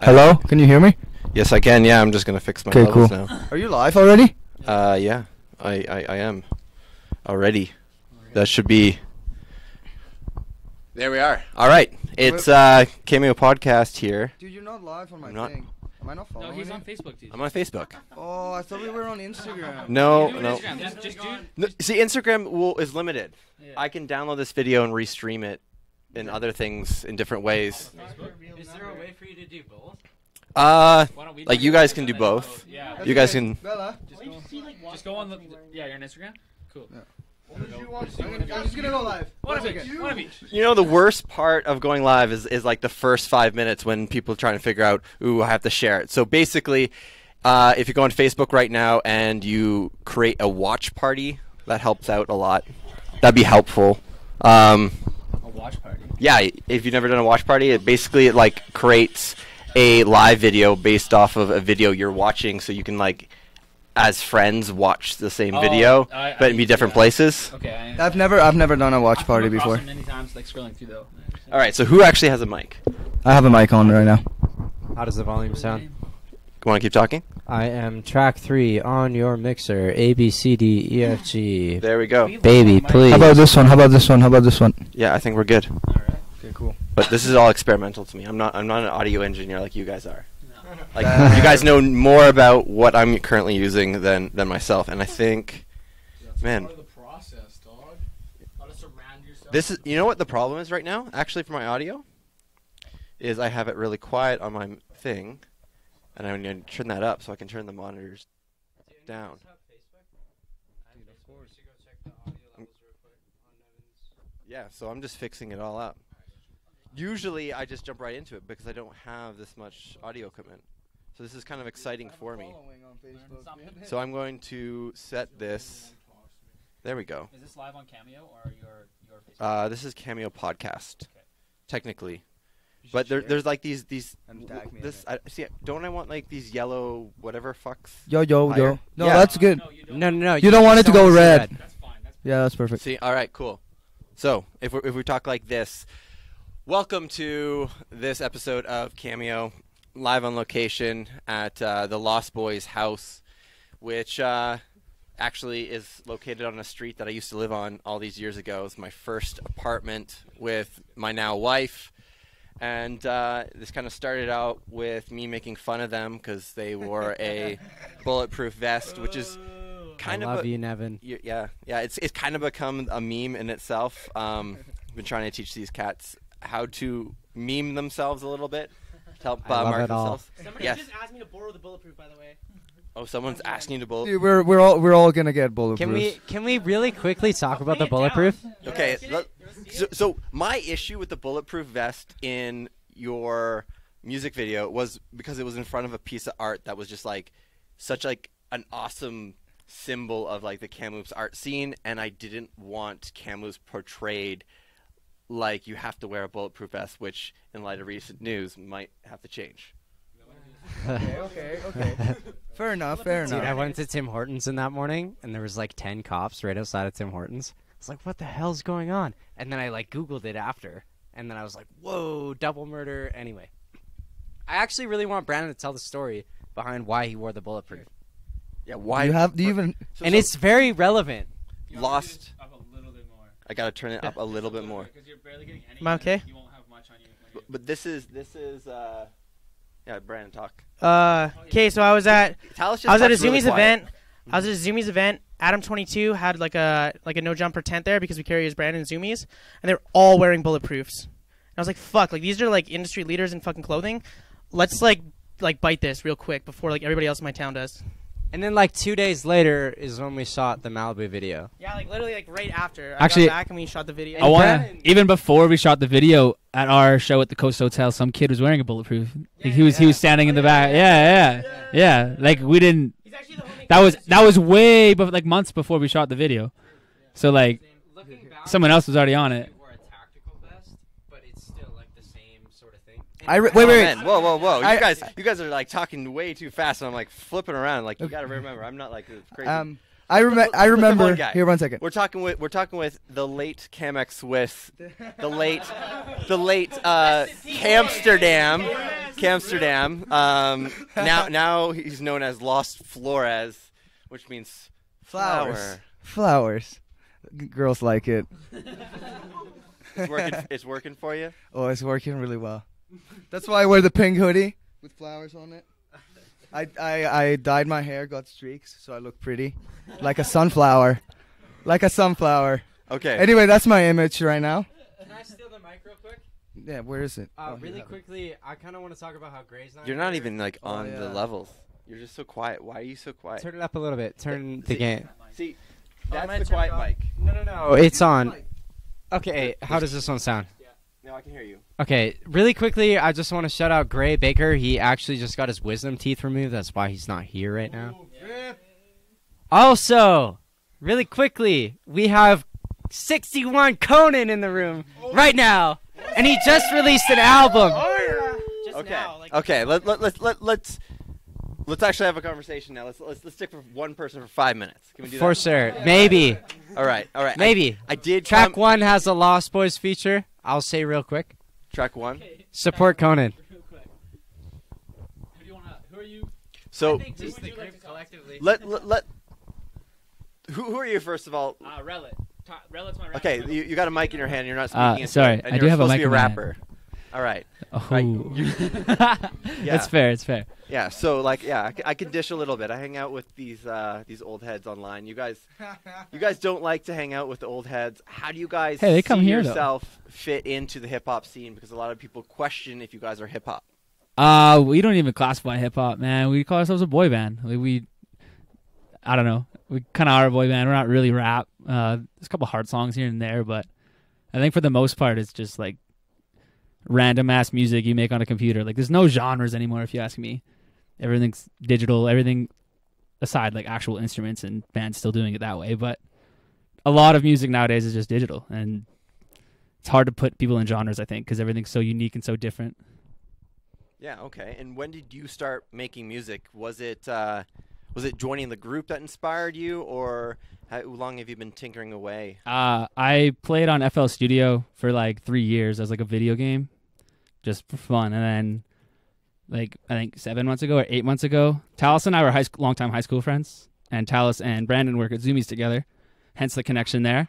Hello? Can you hear me? Yes, I can. Yeah, I'm just gonna fix my Okay, levels cool. now. Are you live already? Yeah, I am already. That should be. There we are. All right, it's Kameo podcast here. Dude, you're not live on my not. thing. Am I not following? No, he's you? on Facebook, dude. I'm on Facebook. Oh, I thought we were on Instagram. No, Do no. Instagram. Just do. No, see, Instagram is limited. Yeah. I can download this video and restream it in other things in different ways. Is there a way for you to do both? Why don't we like you guys can do both. Yeah. You guys can. Bella? Just go on the. Yeah, you're on Instagram. Cool. Yeah. I'm just gonna go live. One of each. You know, the worst part of going live is like the first 5 minutes when people are trying to figure out, ooh, I have to share it. So basically, if you go on Facebook right now and you create a watch party, that helps out a lot. That'd be helpful. A watch party. Yeah, if you've never done a watch party, it like creates a live video based off of a video you're watching, so you can like, as friends, watch the same video, but be different places. Okay. I've never done a watch party before. Many times, like scrolling through though. All right, so who actually has a mic? I have a mic on right now. How does the volume sound? Want to keep talking? I am track 3 on your mixer. A, B, C, D, E, F, G. There we go. Baby, please. How about this one? How about this one? How about this one? Yeah, I think we're good. All right. Okay, cool. But this is all experimental to me. I'm not an audio engineer like you guys are. Like you guys know more about what I'm currently using than myself, and I think, man, part of the process, dog. Gotta surround yourself. this is, you know what the problem is right now, actually, for my audio, is I have it really quiet on my thing, and I'm going to turn that up so I can turn the monitors down. Yeah, so I'm just fixing it all up. Usually I just jump right into it because I don't have this much audio equipment. So this is kind of exciting for me. So I'm going to set this. There we go. Is this live on Cameo or your Facebook? This is Kameo podcast, technically. But there's like these see, don't I want like these yellow whatever fucks? Yo. Higher? No, Yeah. that's good. No. You don't want it to go red. That's fine. Yeah, that's perfect. See, all right, cool. So if we talk like this, welcome to this episode of Cameo, live on location at the Lost Boys house, which actually is located on a street that I used to live on all these years ago. It was my first apartment with my now wife, and this kind of started out with me making fun of them because they wore a bulletproof vest, which is kind of love you, Nevin. yeah, it's kind of become a meme in itself. I've been trying to teach these cats how to meme themselves a little bit to help I love market it all. themselves. Somebody Yes. just asked me to borrow the bulletproof, by the way. Oh, someone's asking you to bullet. Dude, we're all gonna get bulletproof. Can we really quickly talk about the bulletproof? Okay, so my issue with the bulletproof vest in your music video was because it was in front of a piece of art that was just like such like an awesome symbol of like the Kamloops art scene, and I didn't want Kamloops portrayed like you have to wear a bulletproof vest, which in light of recent news might have to change. Okay. Fair enough. Dude, I went to Tim Hortons in that morning, and there was like 10 cops right outside of Tim Hortons. I was like, what the hell's going on? And then I like Googled it after, and then I was like, whoa, double murder. Anyway, I actually really want Brandon to tell the story behind why he wore the bulletproof. Yeah, why? Do you even? And it's very relevant. Lost. Up a little bit more. I gotta turn it up a little bit more. Because you're barely getting any. Am I okay? You won't have much on you. But this is yeah, Brandon, talk. Okay, so I was at Tell us. a Really Zoomies quiet. event. I was at a Zoomies event. Adam22 had like a no jumper tent there because we carry his brand in Zoomies, and they're all wearing bulletproofs. And I was like, fuck, like these are like industry leaders in fucking clothing. Let's like bite this real quick before like everybody else in my town does. And then like 2 days later is when we shot the Malibu video. Yeah, like literally like right after. Actually, I got back and we shot the video. I want to, even before we shot the video at our show at the Coast Hotel, some kid was wearing a bulletproof. Like he was standing in the back. Yeah. Like we didn't. He's actually the homie. That was way like months before we shot the video. So like someone else was already on it. Wait. Man, whoa! You guys are like talking way too fast, and I'm like flipping around. Like you gotta remember, I'm not like crazy. I remember. one guy. Here, 1 second. We're talking with the late Camex Swiss, the late Camsterdam. Now he's known as Lost Flores, which means flower. Flowers. Girls like it. It's working for you. Oh, it's working really well. That's why I wear the pink hoodie with flowers on it. I dyed my hair, got streaks, so I look pretty, like a sunflower, Okay. Anyway, that's my image right now. Can I steal the mic real quick? Yeah, where is it? Really quickly, I kind of want to talk about how Gray's not. You're not here. even like on yeah. the levels. You're just so quiet. Why are you so quiet? Turn it up a little bit. Turn the game. See, am I that's the turned quiet on? mic. No, it's on. Okay, how does this one sound? No, I can hear you. Okay, really quickly, I just want to shout out Gray Baker. He actually just got his wisdom teeth removed. That's why he's not here right now. Also, really quickly, we have 61 Conan in the room right now, and he just released an album. Just Okay. now, like, Okay. Let's actually have a conversation now. Let's stick for one person for 5 minutes. Can we do For that? sure, maybe, All right. maybe. I did Track 1 has a Lost Boys feature. I'll say real quick. Track 1. Support Conan. Real quick. Who are you? So Just the group collectively. let who are you first of all? Relit. Relit's my rapper. Okay, you got a mic in your hand. You're not speaking. into sorry, it, and I you're do have a supposed mic to be in my hand. rapper. All right. Oh. Right. Yeah. It's fair. It's fair. Yeah. So I can dish a little bit. I hang out with these old heads online. You guys don't like to hang out with the old heads. How do you guys Hey, they come see here, though. yourself fit into the hip hop scene? Because a lot of people question if you guys are hip hop. We don't even classify hip hop, man. We call ourselves a boy band. I don't know. We kind of are a boy band. We're not really rap. There's a couple hard songs here and there, but I think for the most part, it's just like random ass music you make on a computer. Like there's no genres anymore, if you ask me. Everything's digital. Everything aside, like actual instruments and bands still doing it that way. But a lot of music nowadays is just digital, and it's hard to put people in genres, I think, because everything's so unique and so different. Yeah. Okay. And when did you start making music? Was it joining the group that inspired you, or how long have you been tinkering away? I played on FL Studio for like 3 years as like a video game, just for fun. And then, like I think 7 months ago or 8 months ago, Talus and I were longtime high school friends, and Talus and Brandon work at Zoomies together, hence the connection there.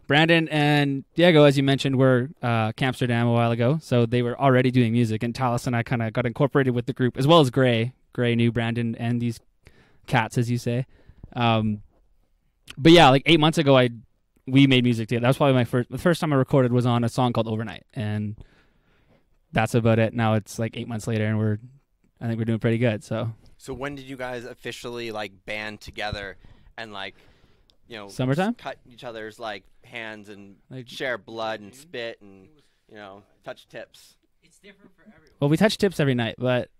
Brandon and Diego, as you mentioned, were Camsterdam a while ago, so they were already doing music, and Talus and I kind of got incorporated with the group, as well as Gray. Gray knew Brandon and these cats, as you say. But yeah, like 8 months ago, we made music together. That was probably the first time I recorded was on a song called Overnight, and that's about it. Now it's like 8 months later, and I think we're doing pretty good. So when did you guys officially like band together and like, you know, Summertime? cut each other's like hands and Like- share blood and spit and, you know, touch tips? It's different for everyone. Well, we touch tips every night, but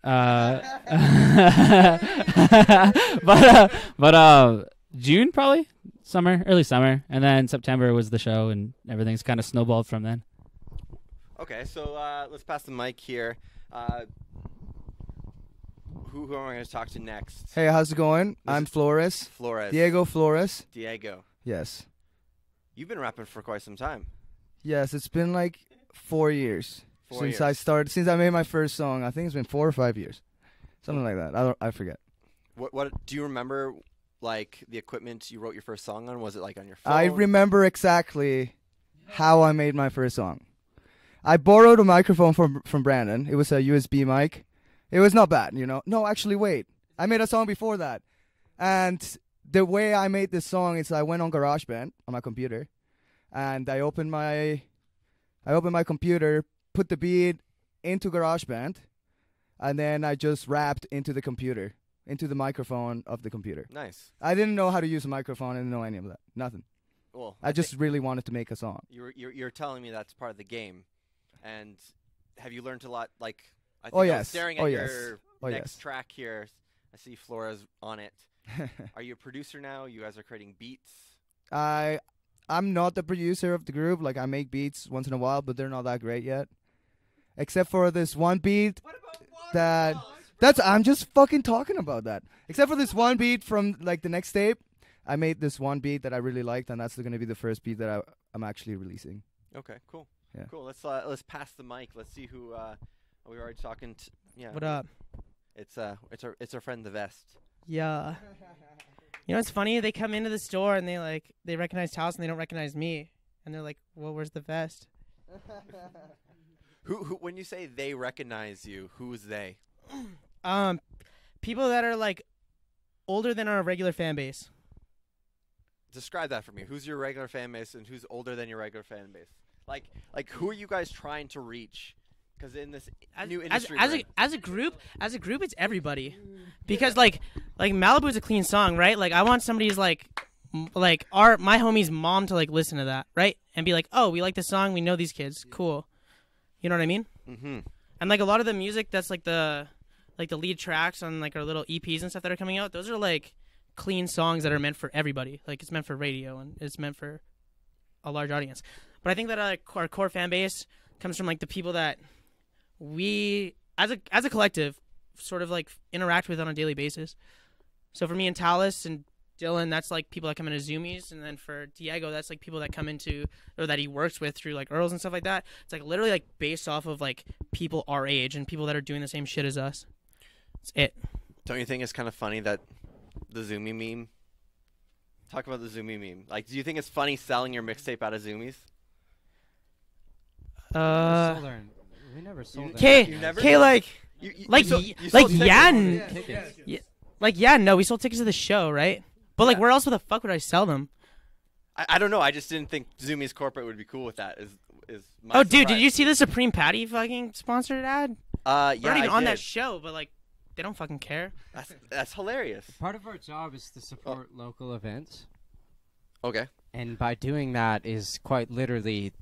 June probably, early summer, and then September was the show, and everything's kind of snowballed from then. Okay, so let's pass the mic here. Who am I going to talk to next? Hey, how's it going? I'm Flores. Flores. Diego Flores. Diego. Yes. You've been rapping for quite some time. Yes, it's been like 4 years 4 since years. since I made my first song. I think it's been 4 or 5 years. Something like that. I forget. What do you remember, like, the equipment you wrote your first song on? Was it, like, on your phone? I remember exactly how I made my first song. I borrowed a microphone from Brandon. It was a USB mic. It was not bad, you know. No, actually, wait. I made a song before that. And the way I made this song is I went on GarageBand on my computer, and I opened my computer, put the beat into GarageBand, and then I just rapped into the computer, into the microphone of the computer. Nice. I didn't know how to use a microphone. I didn't know any of that. Nothing. Well, I just really wanted to make a song. you're telling me that's part of the game, and have you learned a lot? Like, I think Oh, I was yes. staring Oh, at yes. your Oh, next yes. track here. I see Flores on it. Are you a producer now? You guys are creating beats. I'm not the producer of the group. Like, I make beats once in a while, but they're not that great yet. Except for this one beat I'm just fucking talking about that. Except for this one beat from like the next tape. I made this one beat that I really liked, and that's going to be the first beat that I'm actually releasing. Okay, cool. Yeah. Cool. Let's pass the mic. Let's see who we were already talking to. Yeah. What up? It's our friend the Vest. Yeah. You know what's funny? They come into the store and they recognize Talos and they don't recognize me, and they're like, "Well, where's the vest?" Who when you say they recognize you, who is they? People that are like older than our regular fan base. Describe that for me. Who's your regular fan base and who's older than your regular fan base? Like who are you guys trying to reach? Because in this new industry, as a group, it's everybody. Because like Malibu is a clean song, right? Like I want somebody's my homie's mom to like listen to that, right? And be like, oh, we like this song, we know these kids, cool. You know what I mean? Mm-hmm. And like a lot of the music that's like the lead tracks on like our little EPs and stuff that are coming out, those are like clean songs that are meant for everybody. Like it's meant for radio and it's meant for a large audience. But I think that our core fan base comes from like the people that we as a collective sort of like interact with on a daily basis. So for me and Talos and Dylan, that's like people that come into Zoomies, and then for Diego, that's like people that come into or that he works with through like Earls and stuff like that. It's like literally like based off of like people our age and people that are doing the same shit as us. That's it. Don't you think it's kind of funny that the Zoomie meme? Talk about the Zoomie meme. Like, do you think it's funny selling your mixtape out of Zoomies? We never sold Okay, no, we sold tickets to the show, right? But like, where else the fuck would I sell them? I don't know. I just didn't think Zoomies corporate would be cool with that. Is my Oh, dude, surprise. did you see the Supreme Patty fucking sponsored ad? Yeah, We're not even on did. that show, but like, they don't fucking care. That's hilarious. Part of our job is to support local events, Okay. and by doing that is quite literally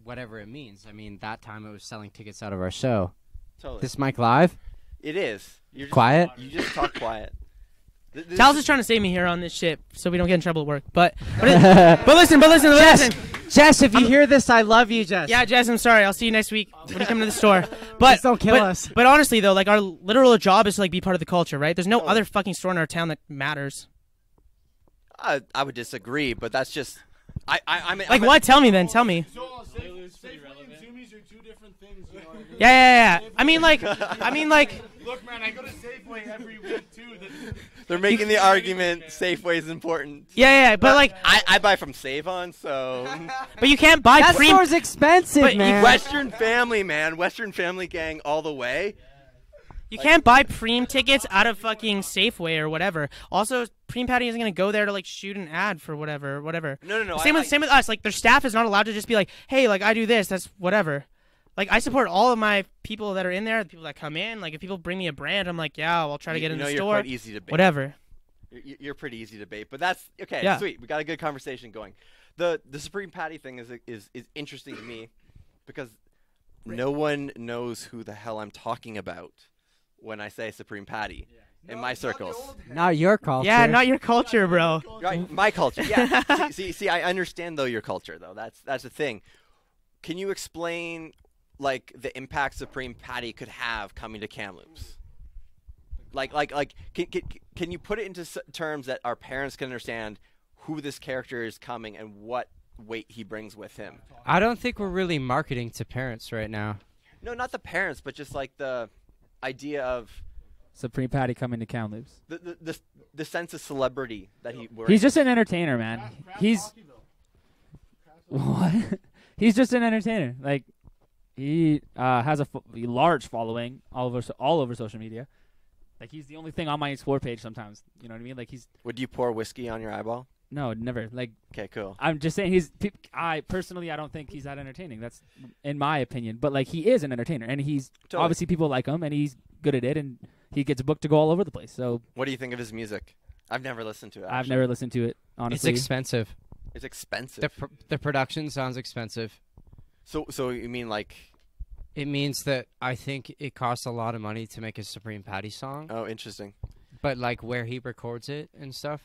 whatever it means. I mean, that time it was selling tickets out of our show. Totally. This mic live? It is. You're just, Quiet? You just talk quiet. Talos is trying to save me here on this shit, so we don't get in trouble at work. But listen. Jess, if you hear this, I love you, Jess. Yeah, Jess, I'm sorry. I'll see you next week when you come to the store. But Just don't kill us. But honestly, though, like our literal job is to like be part of the culture, right? There's no other fucking store in our town that matters. I would disagree, but that's just. Like what? Tell me then. Tell me. So, Safeway and Zoomies are two different things, you know what I mean? Yeah. I mean, like. Look, man, I go to Safeway every week, too. They're making the argument Safeway is important. Yeah, but like. I buy from Save-On, so. But you can't buy That store's expensive, man. Western Family, man. Western Family gang all the way. You can't buy Preem tickets out of fucking Safeway or whatever. Also, Preem Patty isn't gonna go there to like shoot an ad for whatever. No. Same with us. Like their staff is not allowed to just be like, hey, like I do this. That's whatever. Like I support all of my people that are in there, the people that come in. Like if people bring me a brand, I'm like, yeah, I'll try to get in the store. You're quite easy to bait. Whatever. You're pretty easy to bait, but that's okay. Yeah. Sweet. We got a good conversation going. The Supreme Patty thing is interesting to me because no one knows who the hell I'm talking about when I say Supreme Patty in my circles. Not your culture. Yeah, not your culture, bro. Right, my culture. Yeah. see, I understand though your culture though. That's the thing. Can you explain like the impact Supreme Patty could have coming to Kamloops? Like, can you put it into terms that our parents can understand who this character is coming and what weight he brings with him? I don't think we're really marketing to parents right now. No, not the parents, but just like the idea of Supreme Patty coming to Kamloops. the sense of celebrity that He's just an entertainer, man. He's what? He's just an entertainer. Like he has a large following all over social media. Like he's the only thing on my Explore page sometimes. You know what I mean? Like he's. Would you pour whiskey on your eyeball? No, never. Like. Okay, cool. I'm just saying I personally don't think he's that entertaining. That's in my opinion. But like he is an entertainer, and he's obviously people like him, and he's good at it, and he gets booked to go all over the place. So. What do you think of his music? I've never listened to it. I've never listened to it. Honestly, It's expensive. It's expensive. The production sounds expensive. So you mean like? It means that I think it costs a lot of money to make a Supreme Patty song. Oh, interesting. But like where he records it and stuff.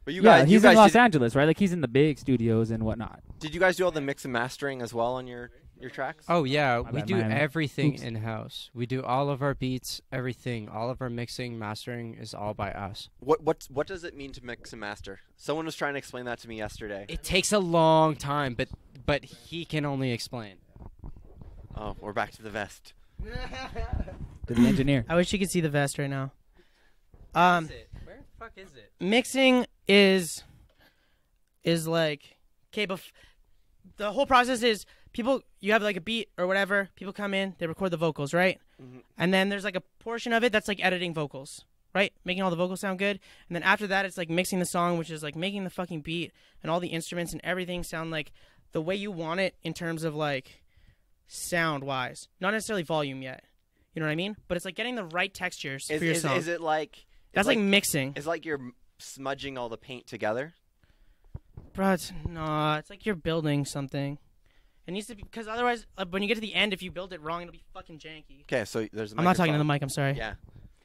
But he's in Los Angeles, right? Like he's in the big studios and whatnot. Did you guys do all the mix and mastering as well on your your tracks? Oh yeah, My we bad, do my bad. everything Oops. in-house. We do all of our beats, everything. All of our mixing, mastering is all by us. What does it mean to mix and master? Someone was trying to explain that to me yesterday. It takes a long time, but he can only explain. Oh, we're back to the vest. To the engineer. I wish you could see the vest right now. Where the fuck is it? Mixing is like, okay, the whole process is you have like a beat or whatever, people come in, they record the vocals, right? Mhm. And then there's like a portion of it that's like editing vocals, right? Making all the vocals sound good. And then after that, it's like mixing the song, which is like making the fucking beat and all the instruments and everything sound like the way you want it in terms of like sound wise, not necessarily volume yet. You know what I mean? But it's like getting the right textures for your song. Is it like... That's like mixing. It's like you're smudging all the paint together? Bro, it's like you're building something. It needs to be, because otherwise, when you get to the end, if you build it wrong, it'll be fucking janky. Okay, so there's a I'm not talking to the microphone. mic. I'm sorry.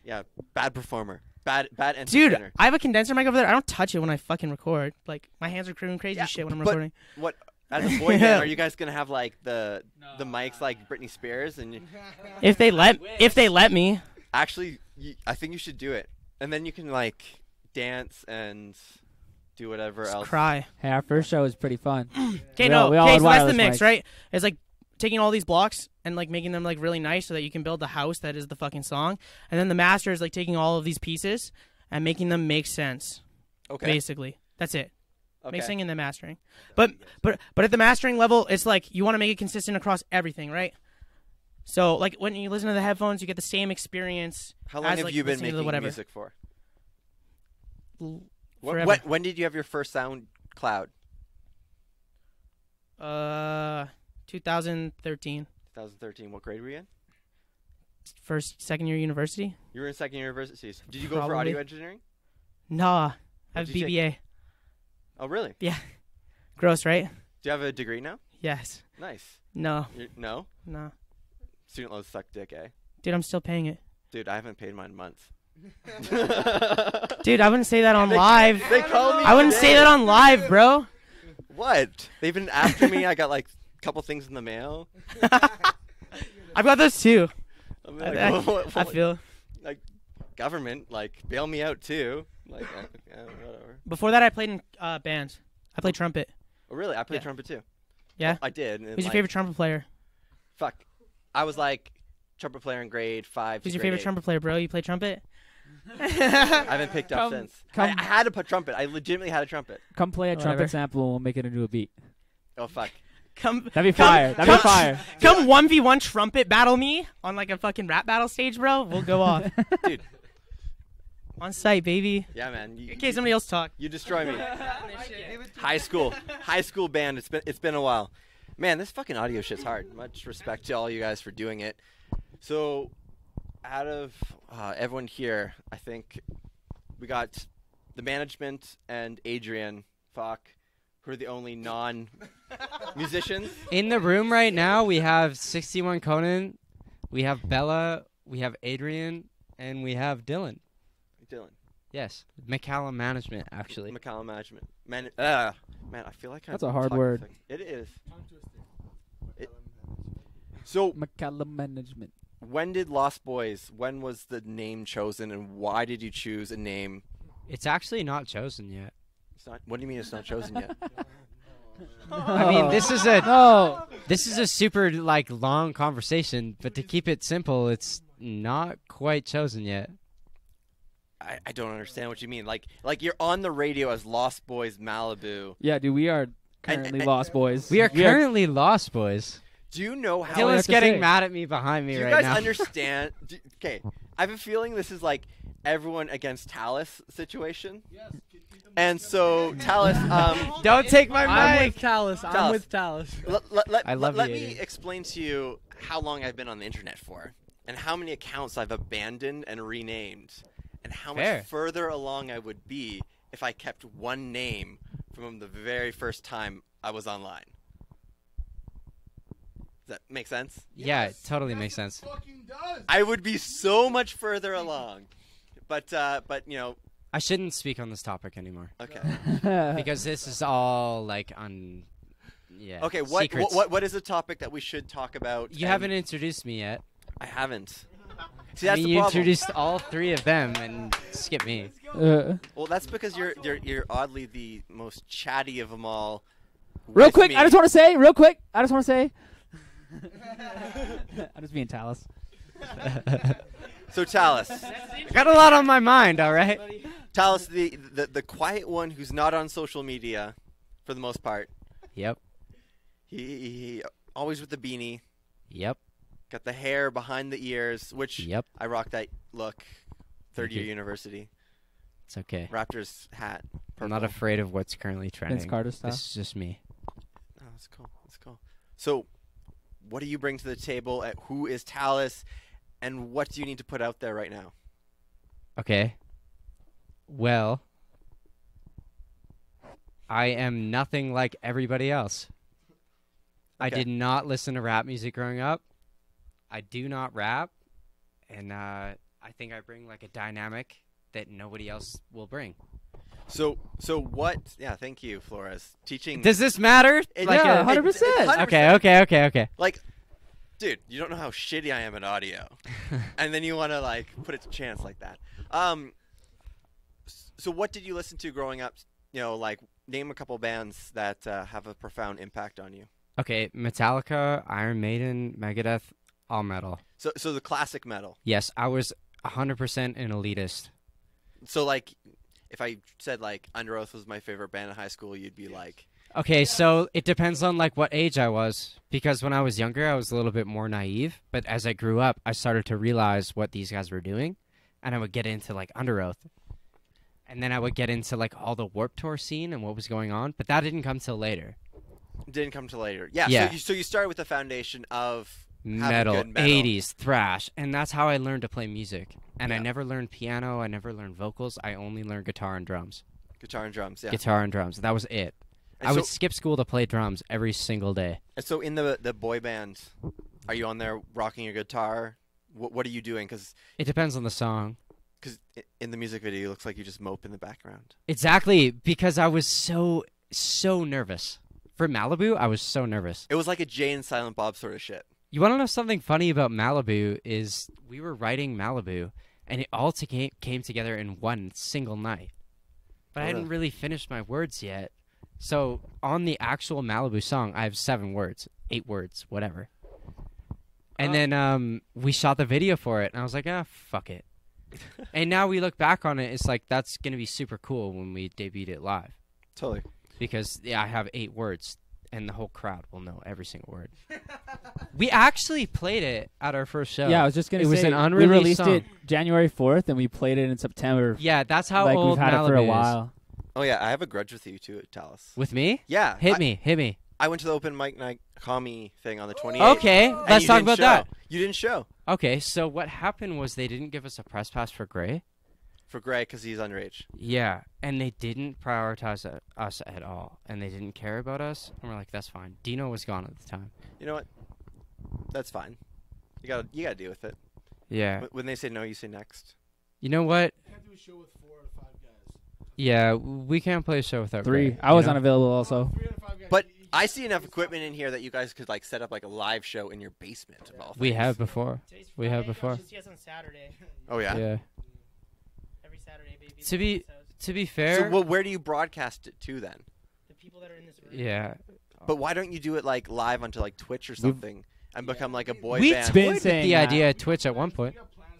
Yeah. Bad performer. Bad entertainer. Dude, I have a condenser mic over there. I don't touch it when I fucking record. Like, my hands are doing crazy Yeah, shit when I'm but- recording. What... As a boy band, are you guys gonna have like the mics like Britney Spears and If they let me. actually, I think you should do it, and then you can like dance and do whatever Just else. cry. Hey, our first show was pretty fun. Okay, We all so had that's the wireless mix, mics. right? It's like taking all these blocks and like making them like really nice so that you can build the house that is the fucking song. And then the master is like taking all of these pieces and making them make sense. Okay. Basically, that's it. Okay. Mixing and then mastering. But at the mastering level, it's like you want to make it consistent across everything, right? So like when you listen to the headphones, you get the same experience. How long as, have like, you been listening to the making whatever. music for? Forever. When did you have your first SoundCloud? 2013, 2013. What grade were you in? second year university. You were in second year university. Did you go for Probably. audio engineering? Nah, I have What'd you take? BBA. Oh, really? Gross, right? Do you have a degree now? Yes. Nice. No. No? No. Student loans suck dick, eh? Dude, I'm still paying it. Dude, I haven't paid mine in months. Dude, I wouldn't say that on live. They call me I wouldn't today. say that on live, bro. What? They've been after me. I got like a couple things in the mail. I've got those too. I'm like, I feel. like government, like bail me out too. Like whatever. Before that, I played in bands. I played trumpet. Oh, really? I played Yeah. trumpet too. Yeah? I did. and, Who's your like, favorite trumpet player? Fuck. I was like trumpet player in grade 5. Who's to your grade favorite 8. trumpet player, bro? You play trumpet? I haven't picked up Come- since. come- I had a trumpet. I legitimately had a trumpet. Come play a Whatever. trumpet sample and we'll make it into a beat. Oh fuck. Come That'd be fire. That'd be fire. Come 1v1 trumpet battle me on like a fucking rap battle stage, bro. We'll go off. Dude. On site, baby. Yeah, man. Okay, somebody else talk. You destroy me. High school band. It's been a while. Man, this fucking audio shit's hard. Much respect to all you guys for doing it. So, out of everyone here, I think we got the management and Adrian Falk, who are the only non-musicians. In the room right now, we have 61 Conan, we have Bella, we have Adrian, and we have Dylan. Dylan. Yes, McCallum Management, actually. McCallum Management. Man, I feel like That's I'm a hard talking word. like- It is. So, McCallum Management. when did Lost Boys, when was the name chosen, and why did you choose a name? It's actually not chosen yet. It's not. What do you mean it's not chosen yet? I mean, this is a No. this is a super like long conversation, but to keep it simple, it's not quite chosen yet. I don't understand what you mean. Like you're on the radio as Lost Boys Malibu. Yeah, dude, we are currently and- Lost Boys. We are currently Lost Boys. Do you know how? I have Dylan's to getting say. mad at me behind me Do you right guys now. understand? Okay, I have a feeling this is like everyone against Talus situation. And so Talus, Don't take my I'm mic. with Talus. Talus. I'm with Talus. I love let you, me Adrian. explain to you how long I've been on the internet for, and how many accounts I've abandoned and renamed, and how Fair. much further along I would be if I kept one name from the very first time I was online. Does that make sense? Yeah, it totally makes sense. Fucking does. I would be so much further along, but you know, I shouldn't speak on this topic anymore okay. because this is all like Yeah. Okay, what Secrets. what is a topic that we should talk about? You haven't introduced me yet. I haven't. See, I that's mean, the you problem. introduced all three of them and skip me. Well, that's because you're oddly the most chatty of them all. Real with quick, me. I just want to say. I'm just being Talus. So Talus, I got a lot on my mind. All right. Talus, the quiet one who's not on social media, for the most part. Yep. He always with the beanie. Yep. Got the hair behind the ears, which Yep. I rock that look. Third year you. university. It's okay. Raptors hat. I'm not purple. afraid of what's currently trending. Vince Carter style. This is just me. Oh, that's cool. That's cool. So, what do you bring to the table? Who is Talus, and what do you need to put out there right now? Okay. Well, I am nothing like everybody else. I Okay. did not listen to rap music growing up. I do not rap, and I think I bring like a dynamic that nobody else will bring. So what? Yeah, thank you, Flores. Teaching. Does this matter? It- Like yeah, a- 100%. 100%. Okay. Like, dude, you don't know how shitty I am at audio, and then you want to like put it to chance like that. So what did you listen to growing up? You know, like name a couple bands that have a profound impact on you. Okay, Metallica, Iron Maiden, Megadeth, all metal. So the classic metal. Yes, I was 100% an elitist. So like, if I said like Under Oath was my favorite band in high school, you'd be like, Okay, so it depends on like what age I was, because when I was younger, I was a little bit more naive. But as I grew up, I started to realize what these guys were doing, and I would get into like Under Oath, and then I would get into like all the Warped Tour scene and what was going on. But that didn't come till later. didn't come to later. Yeah. Yeah. So you started with the foundation of having Metal, good metal. 80s, thrash, and that's how I learned to play music. And I Yeah. never learned piano, I never learned vocals, I only learned guitar and drums. Guitar and drums. Yeah. Guitar and drums, that was it. And I so, would skip school to play drums every single day. and so in the boy band, are you on there rocking your guitar? What are you doing? Because It depends on the song. in the music video, it looks like you just mope in the background. Exactly, because I was so nervous. For Malibu, I was so nervous. It was like a Jay and Silent Bob sort of shit. You want to know something funny about Malibu is we were writing Malibu, and it all came together in one single night. But I hadn't really finished my words yet. So on the actual Malibu song, I have 7 words, 8 words, whatever. And then we shot the video for it, and I was like, fuck it. And now we look back on it, it's like that's going to be super cool when we debuted it live. Totally. Because, I have 8 words, and the whole crowd will know every single word. We actually played it at our first show. Yeah, I was just gonna It say was an we unreleased released song. it January 4th, and we played it in September. Yeah, that's how like old we've had Malibu it for a is. while. Oh yeah, I have a grudge with you too, Talus. With me? Yeah. Hit me. I went to the open mic night commie thing on the 28th. Okay, and let's you talk didn't about show. that. You didn't show Okay, so what happened was they didn't give us a press pass for Gray. for Gray because he's underage. Yeah, and they didn't prioritize us at all, and they didn't care about us. And we're like, that's fine. Dino was gone at the time. You know what? That's fine. You gotta deal with it. Yeah. When they say no, you say next. You know what? You can't do a show with 4 out of 5 guys. Yeah, we can't play a show without 3. Gray, I was you know? unavailable also. 3 out of 5 guys. But I see enough equipment in here that you guys could like set up like a live show in your basement. Of all We things. have before. Today's We have Friday, before. you should see us on Saturday. Oh yeah. Yeah. Every Saturday, baby. To be- episodes. To be So fair. well, where do you broadcast it to then? The people that are in this room. Yeah. But why don't you do it like live onto like Twitch or something and become like a boy We band? been toyed with saying the that. idea at Twitch at one point. We got plans.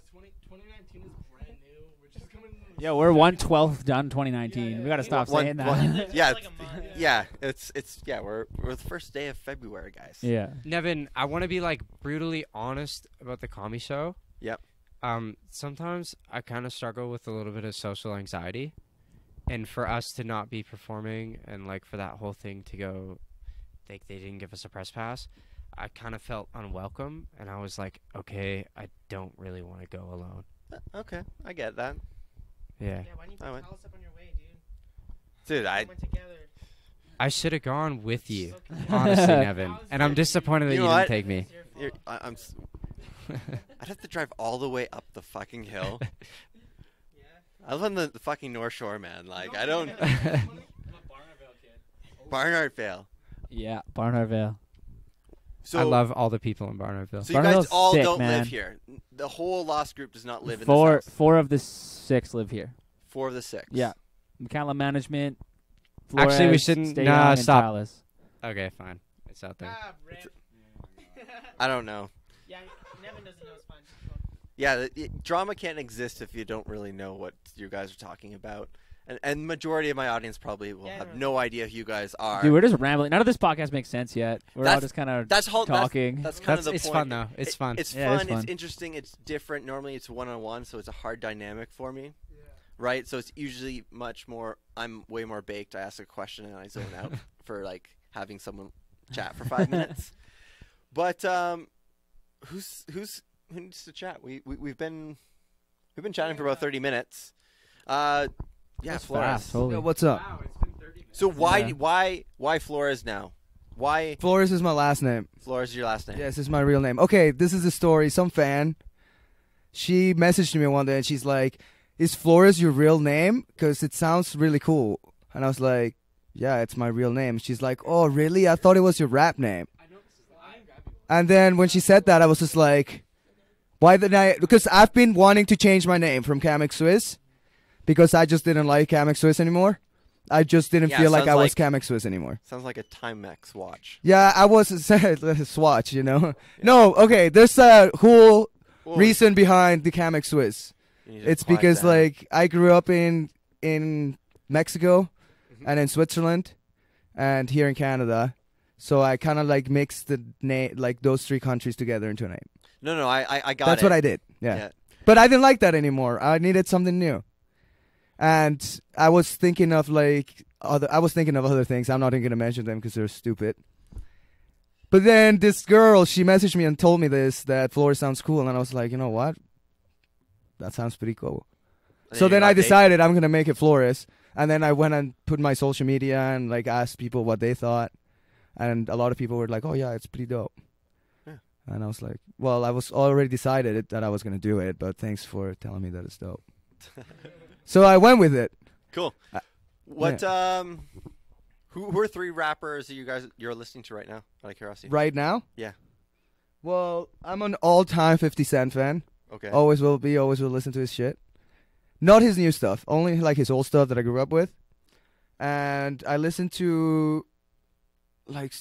2019 is brand new. We're just coming. Yeah, we're 1/12 done 2019. Yeah, We gotta stop One- saying that. one- yeah, Like a month. yeah. It's we're the first day of February, guys. yeah. Nevin, I want to be like brutally honest about the comedy show. Yep. Sometimes I kind of struggle with a little bit of social anxiety, and for us to not be performing and like for that whole thing to go, they didn't give us a press pass. I kind of felt unwelcome, and I was like, okay, I don't really want to go alone. Okay, I get that, Yeah, Yeah, why don't you I went- tell us up on your way, dude? dude. We went together. I should have gone with you, Okay. honestly, Nevin. And I'm disappointed that You you know didn't what? take me. It's your fault. I'm. I'd have to drive all the way up the fucking hill. Yeah. I live on the fucking North Shore, man. Like I don't. I'm a Barnardville kid. Barnard Vale. Yeah, Barnard Vale. So I love all the people in Barnardville. So you guys Barnardville's all sick, don't man. live here. The whole Lost group does not live in Four this house. four of the 6 live here. 4 of the 6. Yeah. McCallum Management. Actually, we Flores, shouldn't- Stay nah, Young, and stop. Chalice. Okay, fine. It's out there. Ah, Brent. I don't know. Yeah, Nevin doesn't know it's fine. Yeah, drama can't exist if you don't really know what you guys are talking about. And majority of my audience probably will have no idea who you guys are. Dude, we're just rambling. None of this podcast makes sense yet. We're all just kind of talking. That's kind of the It's point. fun though. It's fun. It's Yeah, fun. it's It's interesting. It's different. Normally, it's one-on-one, so it's a hard dynamic for me. Right? So it's usually much more. I'm way more baked. I ask a question and I zone out for like having someone chat for 5 minutes. But who needs to chat? We've been chatting for about 30 minutes. Yeah, That's Flores. fast, totally. Yo, what's up? So Yeah. why Flores now? Why Flores is my last name. Flores is your last name? Yes, it's my real name. Okay, this is the story. Some fan, she messaged me one day and she's like, "Is Flores your real name? Because it sounds really cool." And I was like, "Yeah, it's my real name." She's like, "Oh, really? I thought it was your rap name." And then when she said that, I was just like, "Why did I?" Because I've been wanting to change my name from Kamek Swiss because I just didn't like Kamek Swiss anymore. I just didn't Yeah, feel like sounds I was like- Kamek Swiss anymore. Sounds like a Timex watch. Yeah, I was a swatch, you know. No, okay. There's a whole Well, reason behind the Kamek Swiss. you need to It's quiet because down. like I grew up in Mexico and in Switzerland and here in Canada, so I kind of like mixed the name, like those 3 countries together into a name. No, I got That's it. what I did. Yeah. But I didn't like that anymore. I needed something new. And I was thinking of other things. I'm not even gonna mention them because they're stupid. But then this girl, she messaged me and told me that Flores sounds cool, and I was like, you know what? That sounds pretty cool. And So you then got I date- decided I'm gonna make it Flores, and then I went and put my social media and like asked people what they thought, and a lot of people were like, "Oh yeah, it's pretty dope." Yeah. And I was like, "Well, I was already decided that I was gonna do it, but thanks for telling me that it's dope." So I went with it. Cool. What who are 3 rappers that you're listening to right now? Out of curiosity. Right now? Yeah. Well, I'm an all-time 50 Cent fan. Okay. Always will be. Always will listen to his shit. Not his new stuff. Only like his old stuff that I grew up with. And I listen to like.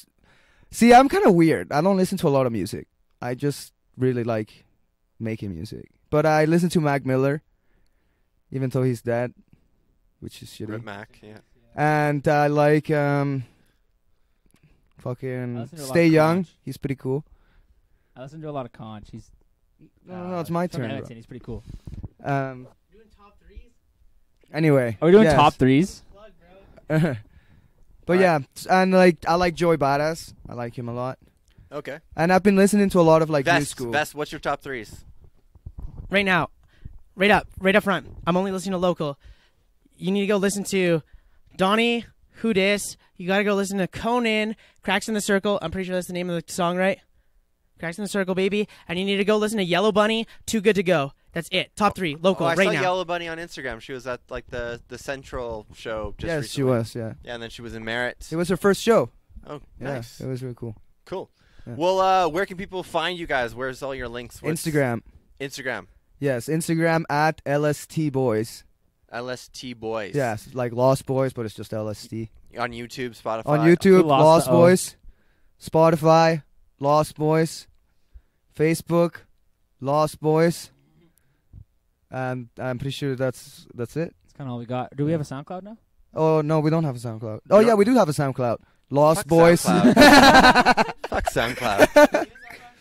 See, I'm kind of weird. I don't listen to a lot of music. I just really like making music. But I listen to Mac Miller, even though he's dead, which is shitty. Rip Mac, yeah. And I like I fucking listen to a lot Stay of Young. Conch. He's pretty cool. I listen to a lot of Conch. He's No, it's my from turn, bro. Edmonton. He's pretty cool. Um. Doing top 3s? Anyway. Are we doing yes. top 3s? Plug, bro. But yeah, and like I like Joey Badass. I like him a lot. Okay. And I've been listening to a lot of like new Vest, school. Vest, what's your top 3s? Right now, right up front. I'm only listening to local. You need to go listen to Donnie, Who Dis. You gotta go listen to Conan, Cracks in the Circle. I'm pretty sure that's the name of the song, right? Cracks in the Circle, baby. And you need to go listen to Yellow Bunny, Too Good to Go. That's it. Top 3, local, I right saw now. Yellow Bunny on Instagram. She was at like the Central show just Yes, recently. she was. Yeah, Yeah, and then she was in Merritt. it was her first show. Oh, Yeah, nice. it was really cool. Cool. Yeah. Well, where can people find you guys? Where's all your links? Instagram. Instagram. Yes, Instagram at LSTBoys. LST Boys. Yes, like Lost Boys, but it's just LST. On YouTube, Spotify. On YouTube, Lost Lost the O. Boys. Spotify, Lost Boys. Facebook, Lost Boys. And I'm pretty sure that's it. That's kind of all we got. Do we have a SoundCloud now? Oh no, we don't have a SoundCloud. Oh No. yeah, we do have a SoundCloud. Lost Fuck Boys. SoundCloud. Fuck SoundCloud.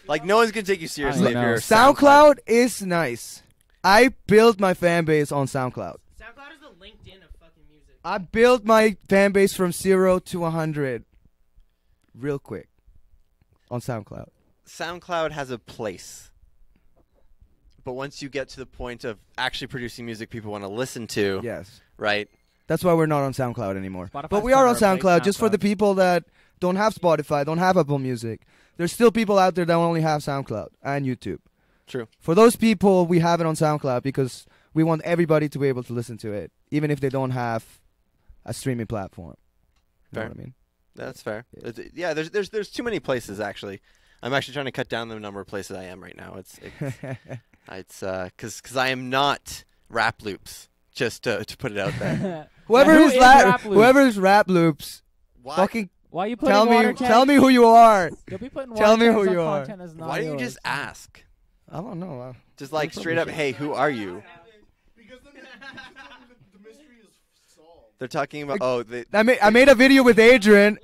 Like no one's gonna take you seriously if know. you're a SoundCloud is nice. I built my fan base on SoundCloud. SoundCloud is the LinkedIn of fucking music. I built my fan base from 0 to 100 real quick on SoundCloud. SoundCloud has a place. But once you get to the point of actually producing music people want to listen to, Yes. right? That's why we're not on SoundCloud anymore. Spotify's But we are on trying to replace SoundCloud just for the SoundCloud. people that don't have Spotify, don't have Apple Music. There's still people out there that only have SoundCloud and YouTube. True. For those people, we have it on SoundCloud because we want everybody to be able to listen to it, even if they don't have a streaming platform. You know Fair. what I mean? That's fair. Yeah, there's too many places actually. I'm actually trying to cut down the number of places I am right now. It's because I am not Rap Loops. Just to put it out there. Whoever's Rap Loops, Why? fucking Why are you putting water tanks? tell me who you are. You'll be putting Tell water me tanks who on you are. content that's not Why don't you yours. just ask? I don't know. Just like straight up, hey, who are you? Because then the mystery is solved. They're talking about I made a video with Adrian.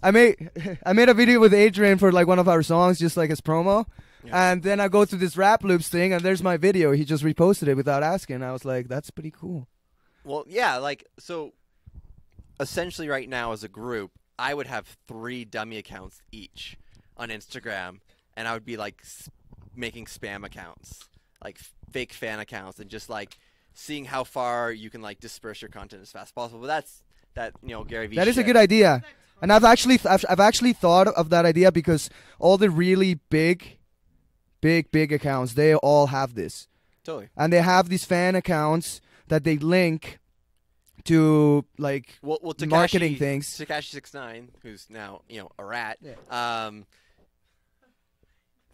I made a video with Adrian for like one of our songs, just like his promo. Yeah. And then I go to this Rap Loops thing, and there's my video. He just reposted it without asking. I was like, that's pretty cool. Well, yeah, like so. Essentially, right now as a group, I would have 3 dummy accounts each on Instagram, and I would be like making spam accounts, like fake fan accounts, and just like seeing how far you can like disperse your content as fast as possible. But that's Gary Vee. That is a good idea, and I've actually thought of that idea because all the really big accounts, they all have this. Totally. And they have these fan accounts that they link to like marketing things. Tekashi69, who's now a rat. Yeah.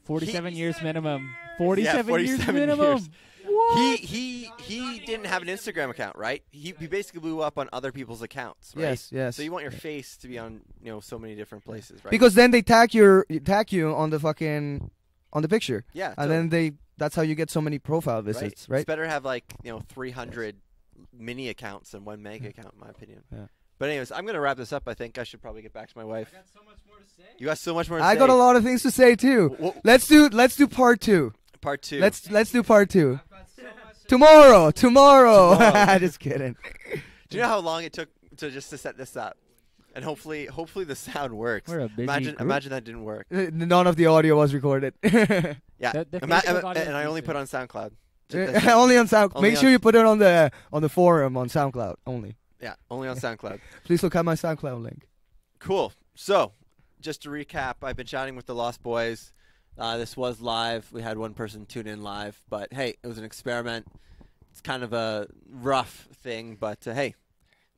47 years minimum. 47 years 47 minimum. years. What? He didn't have an Instagram account, right? He basically blew up on other people's accounts, right? Yes. So you want your face to be on so many different places, right? Because then they tag you on the picture. Yeah. And then that's how you get so many profile visits, right? It's better to have 300 mini accounts than 1 mega account, in my opinion. Yeah. But anyways, I'm gonna wrap this up. I think I should probably get back to my wife. I got so much more to say. You got so much more to say. I got a lot of things to say too. Let's do part 2. Part 2. Let's do part 2. I've got so much to Tomorrow. Tomorrow. Just kidding. Do you know how long it took to set this up? And hopefully the sound works. We're a busy group. Imagine that didn't work. None of the audio was recorded. Yeah. The Facebook audience And I only needs put to- on SoundCloud. Only on SoundCloud. Only Make on- sure you put it on the forum on SoundCloud only. Yeah, only on SoundCloud. Please look at my SoundCloud link. Cool. So, just to recap, I've been chatting with the Lost Boys. This was live. We had one person tune in live, but hey, it was an experiment. It's kind of a rough thing, but hey,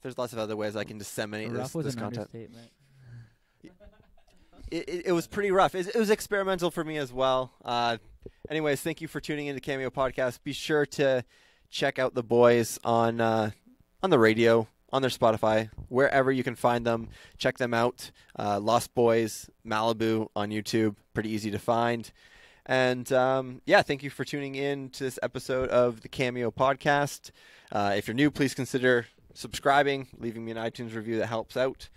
there's lots of other ways I can disseminate Rough was this an content. understatement. It was pretty rough. It was experimental for me as well. Anyways, thank you for tuning in to Cameo Podcast. Be sure to check out the boys on the radio, on their Spotify, wherever you can find them. Check them out. Lost Boys Malibu on YouTube. Pretty easy to find. And thank you for tuning in to this episode of the Cameo Podcast. If you're new, please consider subscribing, leaving me an iTunes review. That helps out.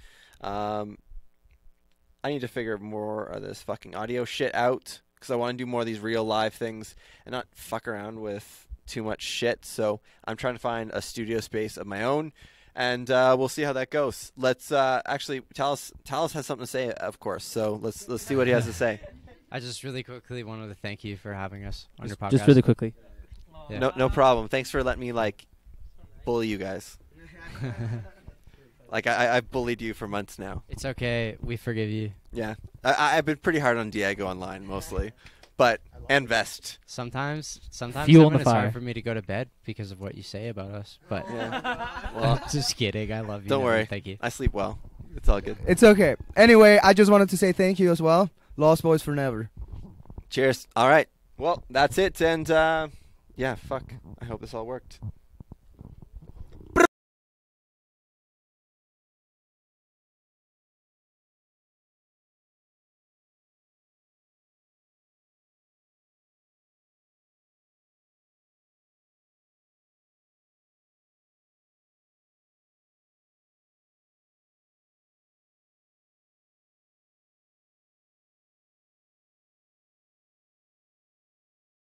I need to figure more of this fucking audio shit out because I want to do more of these real live things and not fuck around with too much shit. So I'm trying to find a studio space of my own, and we'll see how that goes. Let's actually Talis has something to say, of course. So let's see what he has to say. I just really quickly wanted to thank you for having us on your podcast. Just really quickly. Yeah. No problem. Thanks for letting me bully you guys. I've bullied you for months now. It's okay. We forgive you. Yeah, I've been pretty hard on Diego online mostly, and Vest. Sometimes Fuel on the it's hard fire. for me to go to bed because of what you say about us. But Yeah. Well, just kidding. I love you. don't Nevin. worry. Thank you. I sleep well. It's all good. It's okay. Anyway, I just wanted to say thank you as well. Lost Boys for never. Cheers. All right. Well, that's it. And fuck. I hope this all worked.